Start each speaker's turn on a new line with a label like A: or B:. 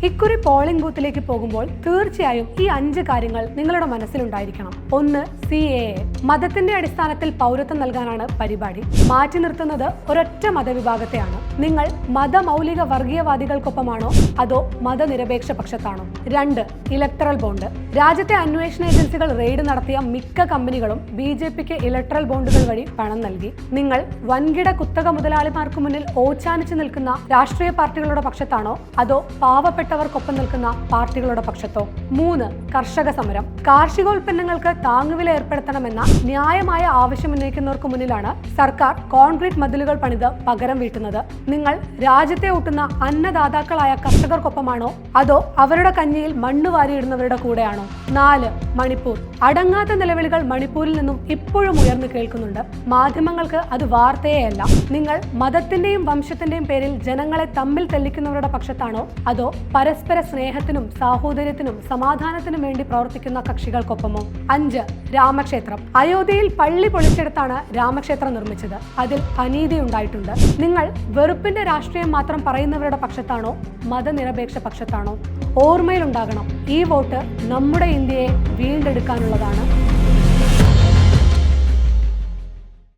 A: ഇക്കുറി പോളിംഗ് ബൂത്തിലേക്ക് പോകുമ്പോൾ തീർച്ചയായും ഈ 5 കാര്യങ്ങൾ നിങ്ങളുടെ മനസ്സിലുണ്ടായിരിക്കണം. 1. CAA. മതത്തിന്റെ അടിസ്ഥാനത്തിൽ പൗരത്വം നൽകാനാണ് പരിപാടി. മാറ്റി നിർത്തുന്നത് ഒരൊറ്റ മതവിഭാഗത്തെയാണ്. നിങ്ങൾ മതമൗലിക വർഗീയവാദികൾക്കൊപ്പമാണോ അതോ മതനിരപേക്ഷ പക്ഷത്താണോ? 2. Electoral bond. രാജ്യത്തെ അന്വേഷണ ഏജൻസികൾ റെയ്ഡ് നടത്തിയ മിക്ക കമ്പനികളും BJPക്ക് ഇലക്ടറൽ ബോണ്ടുകൾ വഴി പണം നൽകി. നിങ്ങൾ വൻകിട കുത്തക മുതലാളിമാർക്ക് മുന്നിൽ ഓച്ചാനിച്ചു നിൽക്കുന്ന രാഷ്ട്രീയ പാർട്ടികളുടെ പക്ഷത്താണോ അതോ പാവപ്പെട്ടവർക്കൊപ്പം നിൽക്കുന്ന പാർട്ടികളുടെ പക്ഷത്തോ? 3. കർഷക സമരം. കാർഷികോൽപ്പന്നങ്ങൾക്ക് താങ്ങുവില ഏർപ്പെടുത്തണമെന്ന ന്യായമായ ആവശ്യം ഉന്നയിക്കുന്നവർക്ക് മുന്നിലാണ് സർക്കാർ കോൺക്രീറ്റ് മതിലുകൾ പണിത് പകരം വീട്ടുന്നത്. നിങ്ങൾ രാജ്യത്തെ ഊട്ടുന്ന അന്നദാതാക്കളായ കർഷകർക്കൊപ്പമാണോ അതോ അവരുടെ കഞ്ഞിയിൽ മണ്ണ് വാരിയിടുന്നവരുടെ കൂടെയാണോ? 4. മണിപ്പൂർ. അടങ്ങാത്ത നിലവിളികൾ മണിപ്പൂരിൽ നിന്നും ഇപ്പോഴും ഉയർന്നു കേൾക്കുന്നുണ്ട്. മാധ്യമങ്ങൾക്ക് അത് വാർത്തയെയല്ല. നിങ്ങൾ മതത്തിന്റെയും വംശത്തിന്റെയും പേരിൽ ജനങ്ങളെ തമ്മിൽ തെല്ലിക്കുന്നവരുടെ പക്ഷത്താണോ അതോ പരസ്പര സ്നേഹത്തിനും സാഹോദര്യത്തിനും സമാധാനത്തിനും വേണ്ടി പ്രവർത്തിക്കുന്ന കക്ഷികൾക്കൊപ്പമോ? 5. രാമക്ഷേത്രം. അയോധ്യയിൽ പള്ളി പൊളിച്ചെടുത്താണ് രാമക്ഷേത്രം നിർമ്മിച്ചത്. അതിൽ അനീതി ഉണ്ടായിട്ടുണ്ട്. നിങ്ങൾ വെറുപ്പിന്റെ രാഷ്ട്രീയം മാത്രം പറയുന്നവരുടെ പക്ഷത്താണോ മതനിരപേക്ഷ പക്ഷത്താണോ? ഓർമ്മയിലുണ്ടാകണം, ഈ വോട്ട് നമ്മുടെ ഇന്ത്യയെ വീണ്ടെടുക്കാനുള്ളതാണ്.